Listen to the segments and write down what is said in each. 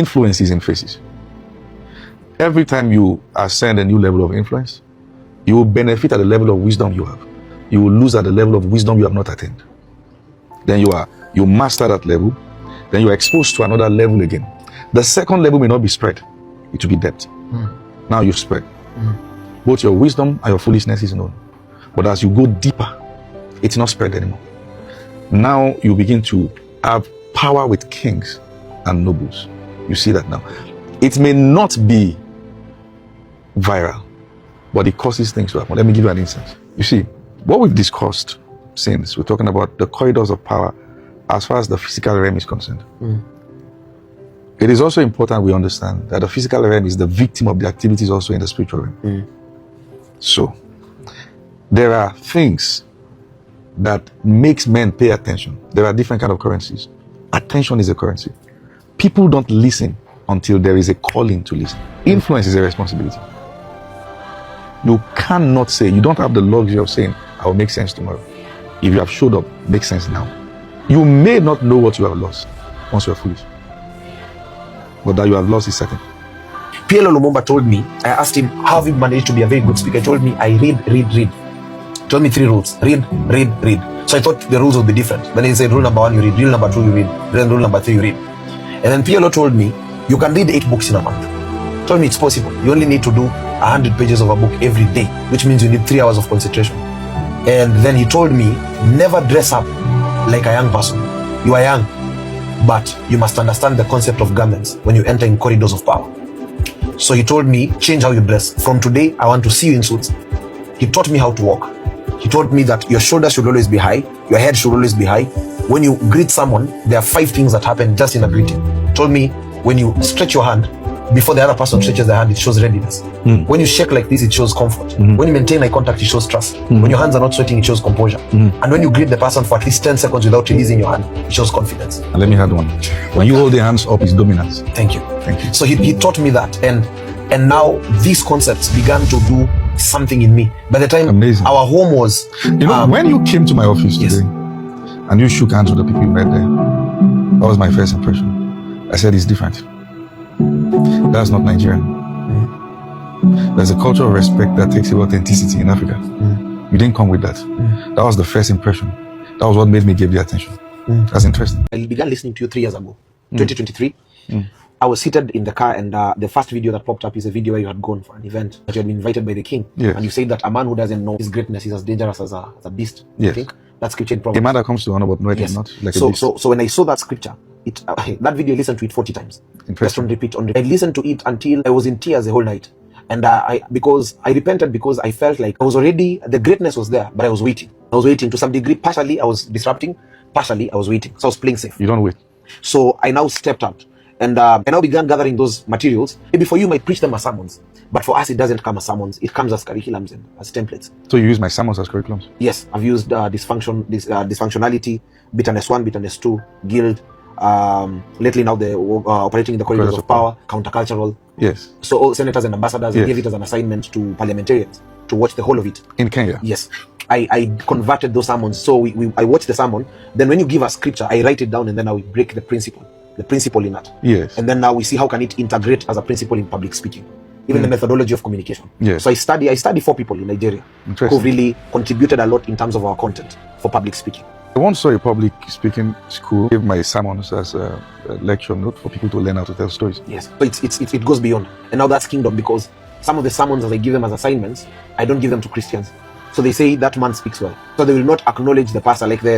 Influence is in phases. Every time you ascend a new level of influence, you will benefit at the level of wisdom you have. You will lose at the level of wisdom you have not attained. Then you master that level, then you are exposed to another level again. The second level may not be spread, it will be depth. Now you've spread. Both your wisdom and your foolishness is known. But as you go deeper, it's not spread anymore. Now you begin to have power with kings and nobles. You see that now. It may not be viral, but it causes things to happen. Let me give you an instance. You see, what we've discussed since, we're talking about the corridors of power as far as the physical realm is concerned. It is also important we understand that the physical realm is the victim of the activities also in the spiritual realm. So, there are things that makes men pay attention. There are different kind of currencies. Attention is a currency. People don't listen until there is a calling to listen. Influence is a responsibility. You cannot say, you don't have the luxury of saying, I will make sense tomorrow. If you have showed up, make sense now. You may not know what you have lost once you are foolish. But that you have lost is certain. PLO Lumumba told me, I asked him, how have you managed to be a very good speaker? He told me, I read. Told me 3 rules. Read. So I thought the rules would be different. Then he said, rule number 1, you read. Rule number 2, you read. Then rule number 3, you read. And then PLO told me, you can read 8 books in a month. Told me it's possible. You only need to do 100 pages of a book every day, which means you need 3 hours of concentration. And then he told me, never dress up like a young person. You are young, but you must understand the concept of garments when you enter in corridors of power. So he told me, change how you dress. From today, I want to see you in suits. He taught me how to walk. He told me that your shoulders should always be high, your head should always be high. When you greet someone, there are 5 things that happen just in a greeting. He told me, when you stretch your hand, before the other person stretches their hand, it shows readiness. When you shake like this, it shows comfort. When you maintain eye contact, it shows trust. When your hands are not sweating, it shows composure. And when you greet the person for at least 10 seconds without releasing your hand, it shows confidence. And let me add one. When you hold the hands up, it's dominance. Thank you. So he taught me that. And now these concepts began to do something in me. By the time our home was... when you came to my office today, and you shook hands with the people you met there, that was my first impression. I said, it's different. That's not Nigerian. There's a culture of respect that takes authenticity in Africa. You didn't come with that. That was the first impression. That was what made me give you attention. That's interesting. I began listening to you 3 years ago, 2023. I was seated in the car, and the first video that popped up is a video where you had gone for an event, that you had been invited by the king. And you said that a man who doesn't know his greatness is as dangerous as a beast. I think that scripture in Proverbs. A man that comes to honor but knoweth not, like a beast. So when I saw that scripture, that video, I listened to it 40 times. Just on repeat. I listened to it until I was in tears the whole night. And because I repented, because I felt like I was already, the greatness was there, but I was waiting. To some degree. Partially I was disrupting, partially I was waiting. So I was playing safe. You don't wait. So I now stepped out. And I now began gathering those materials. Maybe for you might preach them as sermons, but for us it doesn't come as sermons. It comes as curriculums and as templates. So you use my sermons as curriculums? Yes, I've used dysfunctionality, bitterness 1, bitterness 2, guild. Lately now the operating in the corridors of power, countercultural. Yes. So all senators and ambassadors, I gave it as an assignment to parliamentarians to watch the whole of it. In Kenya? Yes. I converted those sermons. So I watch the sermon. Then when you give a scripture, I write it down, and then I will break the principle in that. Yes. And then now we see how can it integrate as a principle in public speaking, even the methodology of communication. Yes. So I study 4 people in Nigeria who really contributed a lot in terms of our content for public speaking. I once saw a public speaking school give my sermons as a lecture note for people to learn how to tell stories. Yes. So it goes beyond. And now that's kingdom, because some of the sermons as I give them as assignments, I don't give them to Christians. So they say that man speaks well. So they will not acknowledge the pastor, like the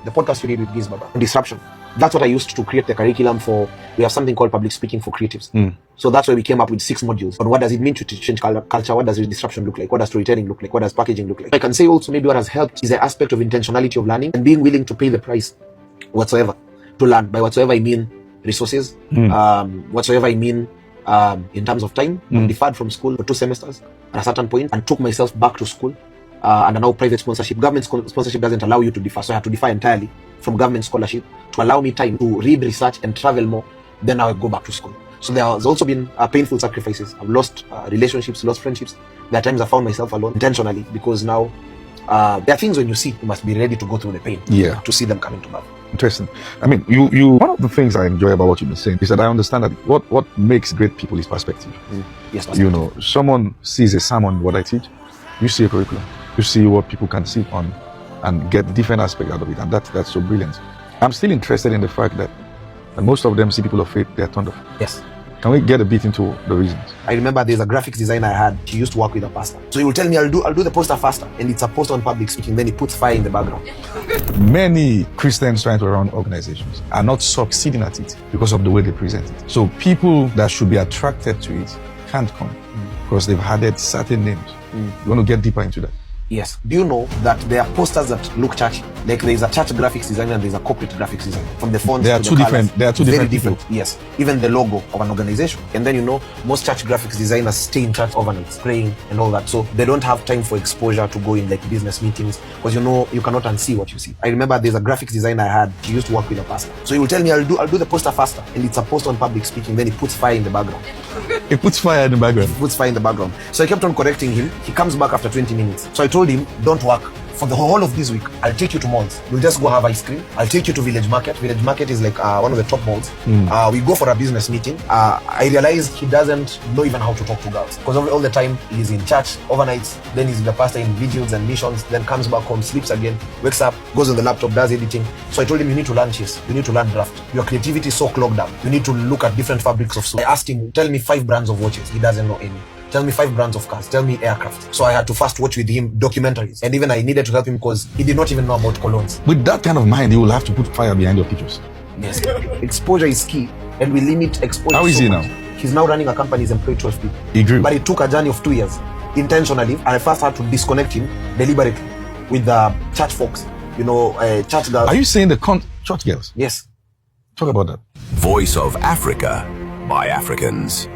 podcast you did with Giz Baba on disruption. That's what I used to create the curriculum for. We have something called public speaking for creatives. So that's why we came up with 6 modules. But what does it mean to change culture? What does disruption look like? What does storytelling look like? What does packaging look like? I can say also maybe what has helped is the aspect of intentionality of learning and being willing to pay the price whatsoever to learn. By whatsoever I mean resources, whatsoever I mean in terms of time. I'm deferred from school for 2 semesters at a certain point and took myself back to school. And now private sponsorship. Government sponsorship doesn't allow you to defer, so I had to defer entirely from government scholarship to allow me time to read, research, and travel more. Then I would go back to school. So there has also been painful sacrifices. I've lost relationships, lost friendships. There are times I found myself alone intentionally, because now there are things when you see, you must be ready to go through the pain to see them coming to birth. Interesting. I mean, one of the things I enjoy about what you've been saying is that I understand that what makes great people is perspective. Yes, perspective. Someone sees a sermon, what I teach, you see a curriculum, you see what people can see on and get different aspects out of it. And that's so brilliant. I'm still interested in the fact that most of them see people of faith, they're turned off. Yes. Can we get a bit into the reasons? I remember there's a graphics designer I had. He used to work with a pastor. So he will tell me, I'll do the poster faster. And it's a poster on public speaking. Then he puts fire in the background. Many Christians trying to run organizations are not succeeding at it because of the way they present it. So people that should be attracted to it can't come because they've added certain names. You want to get deeper into that? Yes. Do you know that there are posters that look churchy? Like there is a church graphics designer and there's a corporate graphics designer. From the fonts There are to two the different. colors, There are two very different. different. Yes. Even the logo of an organization. And then most church graphics designers stay in church overnight, praying and all that. So they don't have time for exposure to go in like business meetings because you cannot unsee what you see. I remember there's a graphics designer I had. He used to work with a pastor. So he will tell me, I'll do the poster faster. And it's a poster on public speaking. Then he puts fire in the background. It puts fire in the background. He puts fire in the background. So I kept on correcting him. He comes back after 20 minutes. So I told him, don't work. For the whole of this week, I'll take you to malls. We'll just go have ice cream. I'll take you to Village Market. Village Market is like one of the top malls. We go for a business meeting. I realized he doesn't know even how to talk to girls because all the time he's in church overnights. Then he's with the pastor in vigils and missions. Then comes back home, sleeps again, wakes up, goes on the laptop, does editing. So I told him, you need to learn chess. You need to learn draft. Your creativity is so clogged up. You need to look at different fabrics of suit. I asked him, tell me 5 brands of watches. He doesn't know any. Tell me 5 brands of cars. Tell me aircraft. So I had to first watch with him documentaries. And even I needed to help him because he did not even know about colognes. With that kind of mind, you will have to put fire behind your pictures. Yes. Exposure is key. And we limit exposure. How is he now? He's now running a company. He's employed 12 people. He grew. But it took a journey of 2 years. Intentionally. And I first had to disconnect him deliberately with the church folks. Church girls. Are you saying the church girls? Yes. Talk about that. Voice of Africa by Africans.